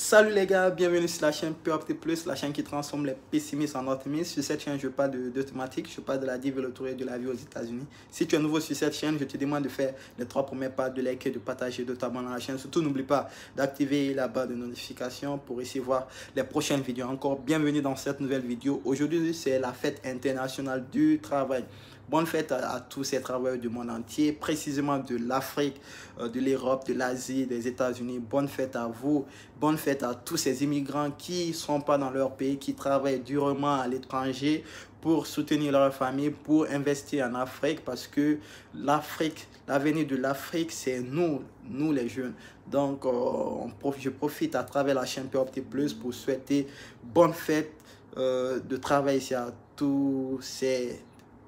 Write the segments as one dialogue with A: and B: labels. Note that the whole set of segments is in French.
A: Salut les gars, bienvenue sur la chaîne POPT+, la chaîne qui transforme les pessimistes en optimistes. Sur cette chaîne, je parle de thématiques, je parle de la vie, de l'autour et de la vie aux États-Unis. Si tu es nouveau sur cette chaîne, je te demande de faire les 3 premiers pas, de liker, de partager, de t'abonner à la chaîne. Surtout, n'oublie pas d'activer la barre de notification pour recevoir les prochaines vidéos. Encore bienvenue dans cette nouvelle vidéo. Aujourd'hui, c'est la fête internationale du travail. Bonne fête à tous ces travailleurs du monde entier, précisément de l'Afrique, de l'Europe, de l'Asie, des États-Unis. Bonne fête à vous, bonne fête à tous ces immigrants qui ne sont pas dans leur pays, qui travaillent durement à l'étranger pour soutenir leur famille, pour investir en Afrique, parce que l'Afrique, l'avenir de l'Afrique, c'est nous les jeunes. Donc, je profite à travers la chaîne POPT+, pour souhaiter bonne fête de travail ici à tous ces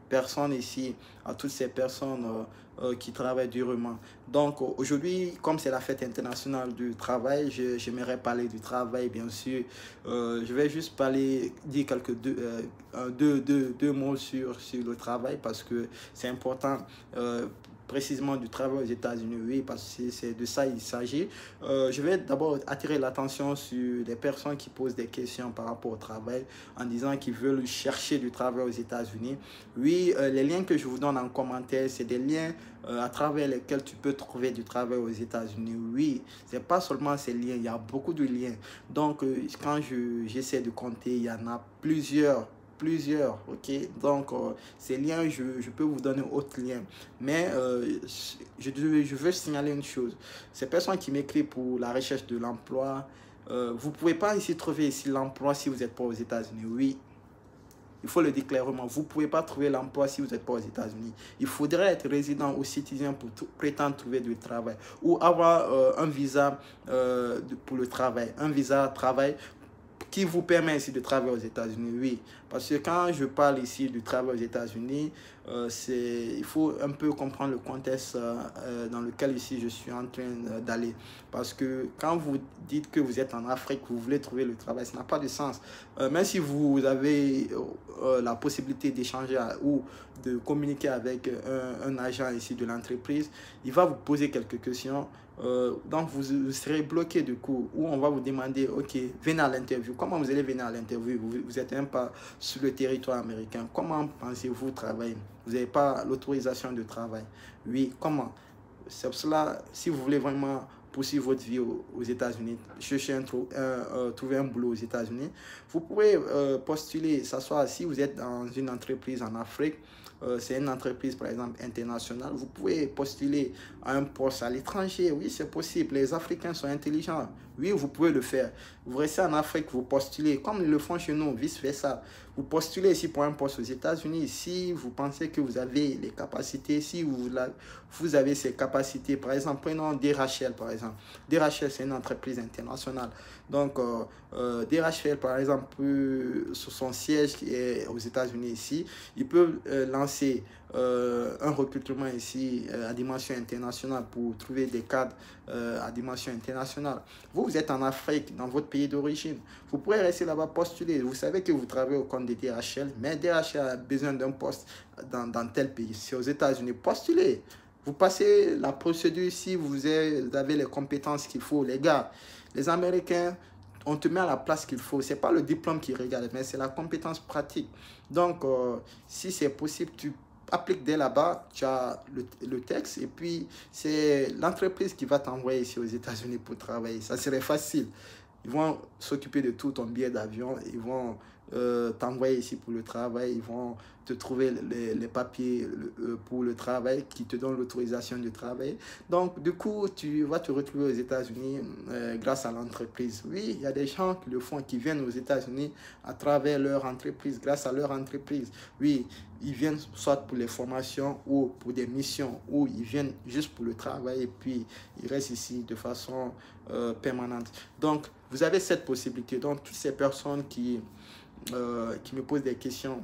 A: personnes ici, à toutes ces personnes qui travaillent durement. Donc aujourd'hui, comme c'est la fête internationale du travail, j'aimerais parler du travail, bien sûr. Je vais juste dire deux mots sur le travail parce que c'est important. Précisément du travail aux États-Unis, oui, parce que c'est de ça il s'agit. Je vais d'abord attirer l'attention sur les personnes qui posent des questions par rapport au travail en disant qu'ils veulent chercher du travail aux États-Unis. Oui, les liens que je vous donne en commentaire, c'est des liens à travers lesquels tu peux trouver du travail aux États-Unis. Oui, c'est pas seulement ces liens, il y a beaucoup de liens. Donc, quand j'essaie de compter, il y en a plusieurs, ok. Donc ces liens, je peux vous donner autre lien, mais je veux signaler une chose. Ces personnes qui m'écrivent pour la recherche de l'emploi, vous pouvez pas ici trouver ici l'emploi si vous n'êtes pas aux États-Unis. Oui, il faut le dire clairement, vous ne pouvez pas trouver l'emploi si vous n'êtes pas aux États-Unis. Il faudrait être résident ou citoyen pour prétendre trouver du travail ou avoir un visa pour le travail, un visa travail qui vous permet ici de travailler aux États-Unis, oui. Parce que quand je parle ici du travail aux États-Unis, il faut un peu comprendre le contexte dans lequel ici je suis en train d'aller. Parce que quand vous dites que vous êtes en Afrique, vous voulez trouver le travail, ça n'a pas de sens. Même si vous avez la possibilité d'échanger ou de communiquer avec un agent ici de l'entreprise, il va vous poser quelques questions. Donc vous serez bloqué du coup, ou on va vous demander, ok, venez à l'interview. Comment vous allez venir à l'interview? Vous êtes même pas sur le territoire américain. Comment pensez-vous travailler? Vous n'avez pas l'autorisation de travail. Oui, comment? C'est pour cela, si vous voulez vraiment poursuivre votre vie aux États-Unis, chercher trouver un boulot aux États-Unis, vous pouvez postuler, s'asseoir si vous êtes dans une entreprise en Afrique, c'est une entreprise par exemple internationale, vous pouvez postuler à un poste à l'étranger. Oui, c'est possible, les Africains sont intelligents. Oui, vous pouvez le faire. Vous restez en Afrique, vous postulez, comme ils le font chez nous, vice-versa. Vous postulez ici pour un poste aux États-Unis. Si vous pensez que vous avez les capacités, si vous avez ces capacités, par exemple, prenons DHL par exemple. DHL, c'est une entreprise internationale. Donc, DHL, par exemple, sur son siège qui est aux États-Unis ici, ils peuvent lancer un recrutement ici à dimension internationale pour trouver des cadres à dimension internationale. Vous êtes en Afrique, dans votre pays d'origine. Vous pourrez rester là-bas postuler. Vous savez que vous travaillez au compte de DHL, mais DHL a besoin d'un poste dans tel pays. C'est aux États-Unis. Postulez. Vous passez la procédure ici, vous avez les compétences qu'il faut. Les gars, les Américains, on te met à la place qu'il faut. Ce n'est pas le diplôme qui regarde, mais c'est la compétence pratique. Donc, si c'est possible, tu appliques dès là-bas, tu as le texte et puis c'est l'entreprise qui va t'envoyer ici aux États-Unis pour travailler. Ça serait facile. Ils vont s'occuper de tout ton billet d'avion, ils vont t'envoyer ici pour le travail, ils vont te trouver les papiers pour le travail qui te donnent l'autorisation de travail. Donc, du coup, tu vas te retrouver aux États-Unis grâce à l'entreprise. Oui, il y a des gens qui le font, qui viennent aux États-Unis à travers leur entreprise, grâce à leur entreprise. Oui, ils viennent soit pour les formations ou pour des missions, ou ils viennent juste pour le travail et puis ils restent ici de façon permanente. Donc, vous avez cette possibilité. Donc, toutes ces personnes qui me posent des questions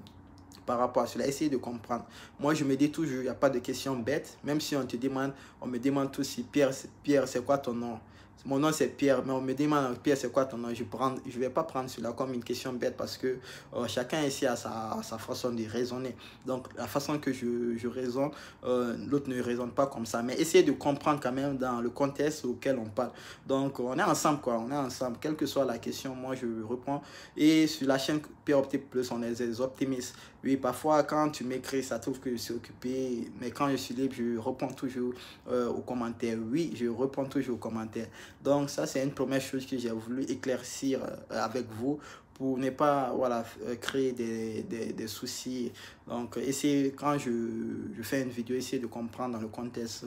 A: par rapport à cela, essayez de comprendre. Moi, je me dis toujours, il n'y a pas de questions bêtes. Même si on me demande tous si Pierre, c'est quoi ton nom? mon nom c'est Pierre, mais on me demande Pierre c'est quoi ton nom, je vais pas prendre cela comme une question bête parce que chacun ici a sa façon de raisonner. Donc la façon que je raisonne, l'autre ne raisonne pas comme ça, mais essayez de comprendre quand même dans le contexte auquel on parle. Donc on est ensemble quoi, on est ensemble, quelle que soit la question, moi je reprends. Et sur la chaîne Pierre Optique Plus, on est des optimistes. Oui, parfois quand tu m'écris, ça trouve que je suis occupé, mais quand je suis libre, je réponds toujours aux commentaires. Oui, je réponds toujours aux commentaires. Donc ça, c'est une première chose que j'ai voulu éclaircir avec vous pour ne pas voilà, créer des soucis. Donc, essayez, quand je fais une vidéo, essayez de comprendre dans le contexte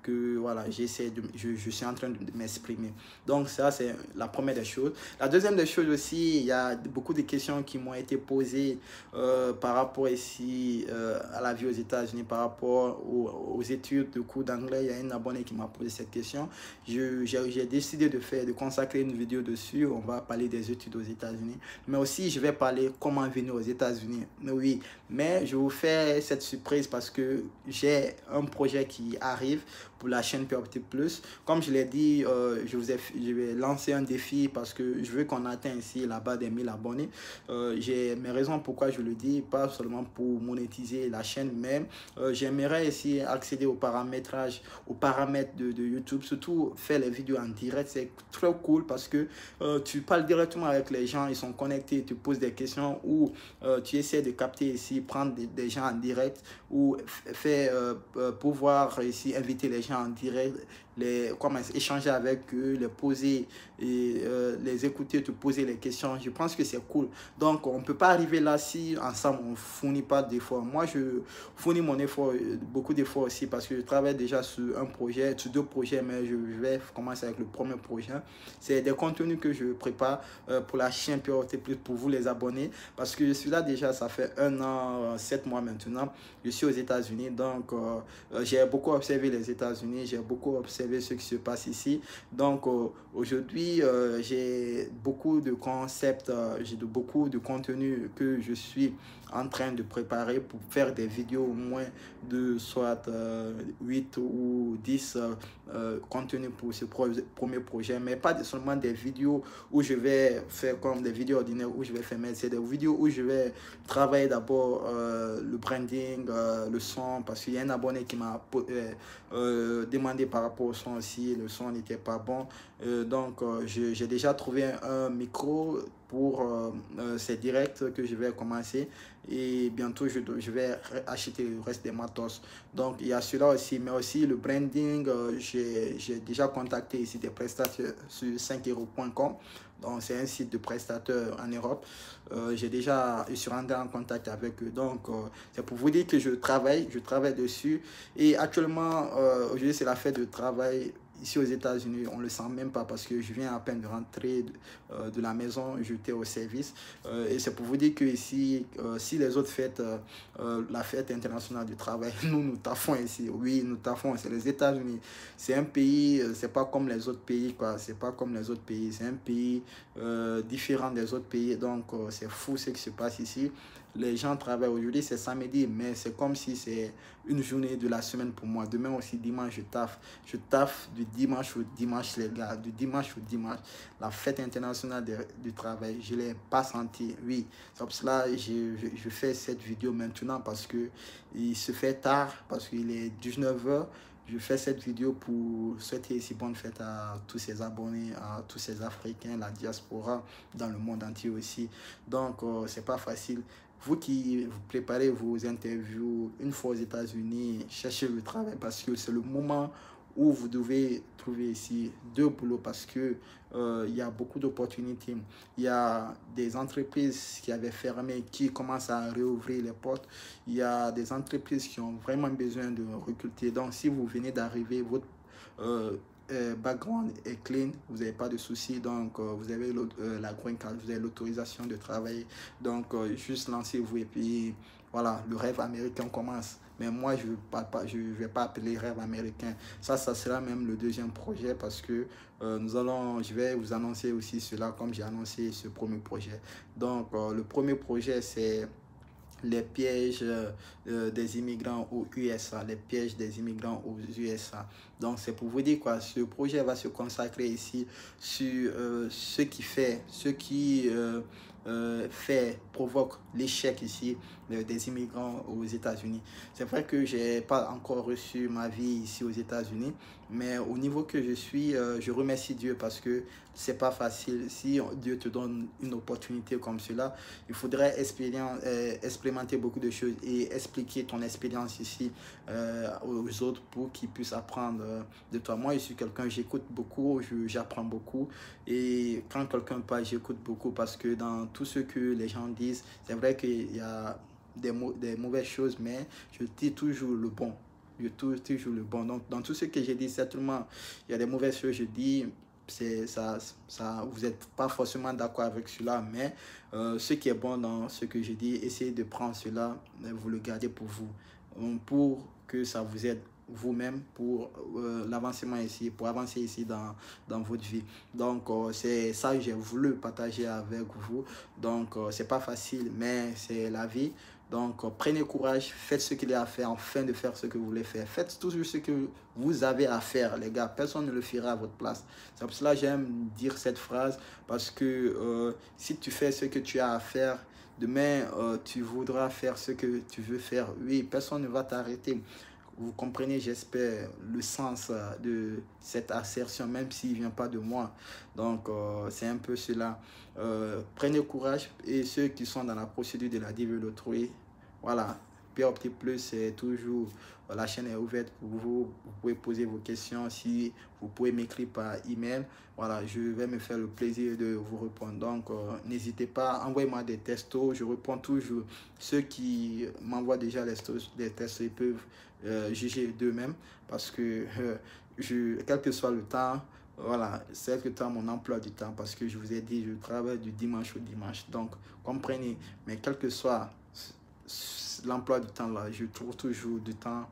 A: que voilà, je suis en train de m'exprimer. Donc, ça, c'est la première des choses. La deuxième des choses aussi, il y a beaucoup de questions qui m'ont été posées par rapport ici à la vie aux États-Unis, par rapport aux études de cours d'anglais. Il y a un abonné qui m'a posé cette question. J'ai décidé de consacrer une vidéo dessus. On va parler des études aux États-Unis. Mais aussi, je vais parler comment venir aux États-Unis. Oui, mais je vous fais cette surprise parce que j'ai un projet qui arrive pour la chaîne Pierre Optique Plus. Comme je l'ai dit, je vais lancer un défi parce que je veux qu'on atteigne ici là-bas des 1000 abonnés. J'ai mes raisons pourquoi je le dis, pas seulement pour monétiser la chaîne, mais j'aimerais ici accéder au paramétrage, aux paramètres de YouTube, surtout faire les vidéos en direct. C'est très cool parce que tu parles directement avec les gens, ils sont connectés, tu poses des questions ou tu essaies de capter ici, prendre des gens en direct ou faire pouvoir ici inviter les gens en direct, comment échanger avec eux, les poser et les écouter, te poser les questions. Je pense que c'est cool. Donc, on ne peut pas arriver là si ensemble on ne fournit pas d'efforts. Moi, je fournis mon effort, beaucoup d'efforts aussi parce que je travaille déjà sur un projet, sur 2 projets, mais je vais commencer avec le premier projet. C'est des contenus que je prépare pour la chaîne Pierre Optique Plus pour vous les abonnés parce que celui-là déjà, ça fait 1 an, 7 mois maintenant. Je suis aux États-Unis, donc j'ai beaucoup observé les États-Unis, j'ai beaucoup observé ce qui se passe ici. Donc aujourd'hui, j'ai beaucoup de concepts, j'ai beaucoup de contenus que je suis en train de préparer pour faire des vidéos au moins de soit 8 ou 10 contenus pour ce premier projet, mais pas seulement des vidéos où je vais faire comme des vidéos ordinaires où je vais faire, mais c'est des vidéos où je vais travailler d'abord le branding, le son, parce qu'il y a un abonné qui m'a demandé par rapport au son aussi, le son n'était pas bon. Donc j'ai déjà trouvé un micro pour ces directs que je vais commencer et bientôt je vais acheter le reste des matos. Donc il y a cela aussi, mais aussi le branding, j'ai déjà contacté ici des prestataires sur 5euros.com. Donc c'est un site de prestataires en Europe. Je suis rentré en contact avec eux. Donc c'est pour vous dire que je travaille dessus. Et actuellement, aujourd'hui c'est la fête de travail. Ici aux États-Unis, on ne le sent même pas parce que je viens à peine de rentrer de la maison, j'étais au service. Et c'est pour vous dire que ici, si les autres fêtes, la fête internationale du travail, nous taffons ici. Oui, nous taffons, c'est les États-Unis. C'est un pays, c'est pas comme les autres pays, quoi. C'est pas comme les autres pays. C'est un pays différent des autres pays. Donc, c'est fou ce qui se passe ici. Les gens travaillent aujourd'hui, c'est samedi, mais c'est comme si c'est une journée de la semaine pour moi. Demain aussi, dimanche, je taffe. Je taffe du dimanche au dimanche, les gars. Du dimanche au dimanche. La fête internationale du travail, je ne l'ai pas senti. Oui, c'est pour cela que je fais cette vidéo maintenant parce que il se fait tard, parce qu'il est 19h. Je fais cette vidéo pour souhaiter ici bonne fête à tous ces abonnés, à tous ces Africains, la diaspora dans le monde entier aussi. Donc, c'est pas facile. Vous qui vous préparez vos interviews une fois aux États-Unis, cherchez le travail parce que c'est le moment où vous devez trouver ici 2 boulots parce que il y a beaucoup d'opportunités. Il y a des entreprises qui avaient fermé, qui commencent à réouvrir les portes. Il y a des entreprises qui ont vraiment besoin de recruter. Donc, si vous venez d'arriver, votre background est clean, vous n'avez pas de soucis, donc vous avez la green card, vous avez l'autorisation de travailler. Donc, juste lancez-vous et puis voilà, le rêve américain commence. Mais moi, je ne vais pas appeler rêve américain. Ça sera même le deuxième projet parce que je vais vous annoncer aussi cela comme j'ai annoncé ce premier projet. Donc, le premier projet, c'est les pièges des immigrants aux USA, les pièges des immigrants aux USA. Donc c'est pour vous dire quoi, ce projet va se consacrer ici sur ce qui provoque l'échec ici des immigrants aux États-Unis. C'est vrai que j'ai pas encore reçu ma vie ici aux États-Unis, mais au niveau que je suis, je remercie Dieu parce que c'est pas facile. Si Dieu te donne une opportunité comme cela, il faudrait expérimenter beaucoup de choses et expliquer ton expérience ici aux autres pour qu'ils puissent apprendre de toi. Moi, je suis quelqu'un, j'écoute beaucoup, j'apprends beaucoup et quand quelqu'un parle, j'écoute beaucoup parce que dans tout ce que les gens disent, c'est vrai qu'il y a des mauvaises choses, mais je dis toujours le bon. Je dis toujours le bon. Donc, dans tout ce que j'ai dit, certainement, il y a des mauvaises choses, je dis, vous n'êtes pas forcément d'accord avec cela, mais ce qui est bon dans ce que je dis, essayez de prendre cela, vous le gardez pour vous, pour que ça vous aide vous-même pour l'avancement ici, pour avancer ici dans votre vie. Donc, c'est ça que j'ai voulu partager avec vous. Donc, c'est pas facile, mais c'est la vie. Donc, prenez courage, faites ce qu'il y a à faire, afin de faire ce que vous voulez faire. Faites toujours ce que vous avez à faire, les gars. Personne ne le fera à votre place. C'est pour cela que j'aime dire cette phrase, parce que si tu fais ce que tu as à faire, demain, tu voudras faire ce que tu veux faire. Oui, personne ne va t'arrêter. Vous comprenez, j'espère, le sens de cette assertion, même s'il ne vient pas de moi. Donc, c'est un peu cela. Prenez courage et ceux qui sont dans la procédure de la vie de d'autrui, voilà. Pierre Opti Plus, c'est toujours, la chaîne est ouverte pour vous. Vous pouvez poser vos questions. Si vous pouvez m'écrire par email, voilà, je vais me faire le plaisir de vous répondre. Donc, n'hésitez pas, envoyez-moi des textos. Je réponds toujours. Ceux qui m'envoient déjà les textos, ils peuvent juger d'eux-mêmes parce que quel que soit le temps, voilà, c'est que temps mon emploi du temps parce que je vous ai dit, je travaille du dimanche au dimanche. Donc, comprenez, mais quel que soit l'emploi du temps là, je trouve toujours du temps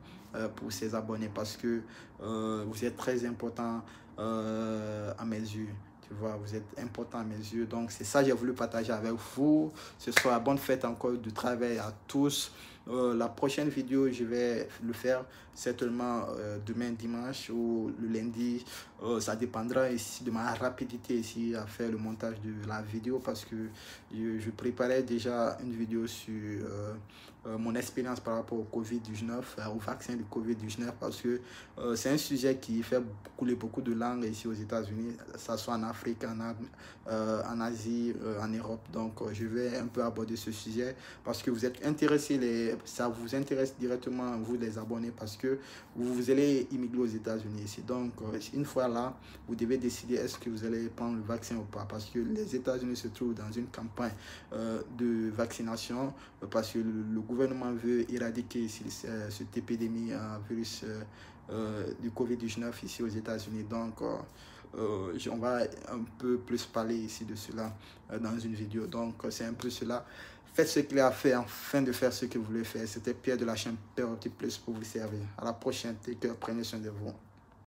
A: pour ces abonnés parce que vous êtes très important à mes yeux. Tu vois, vous êtes important à mes yeux. Donc, c'est ça que j'ai voulu partager avec vous. Ce soir, bonne fête encore de travail à tous. La prochaine vidéo, je vais le faire certainement demain dimanche ou le lundi. Ça dépendra ici de ma rapidité ici à faire le montage de la vidéo parce que je préparais déjà une vidéo sur mon expérience par rapport au Covid-19, au vaccin du Covid-19 parce que c'est un sujet qui fait couler beaucoup de langues ici aux États-Unis, que ce soit en Afrique, en Asie, en Europe. Donc, je vais un peu aborder ce sujet parce que vous êtes intéressés, ça vous intéresse directement, vous les abonnés, parce que vous allez immigrer aux États-Unis ici. Donc, une fois là, vous devez décider est-ce que vous allez prendre le vaccin ou pas parce que les États-Unis se trouvent dans une campagne de vaccination parce que le gouvernement veut éradiquer ici, cette épidémie virus du Covid-19 ici aux États-Unis. Donc, on va un peu plus parler ici de cela dans une vidéo. Donc, c'est un peu cela. Faites ce qu'il y a à faire afin de faire ce que vous voulez faire. C'était Pierre de la chaîne Pierre Opti Plus pour vous servir. À la prochaine. Take care. Prenez soin de vous.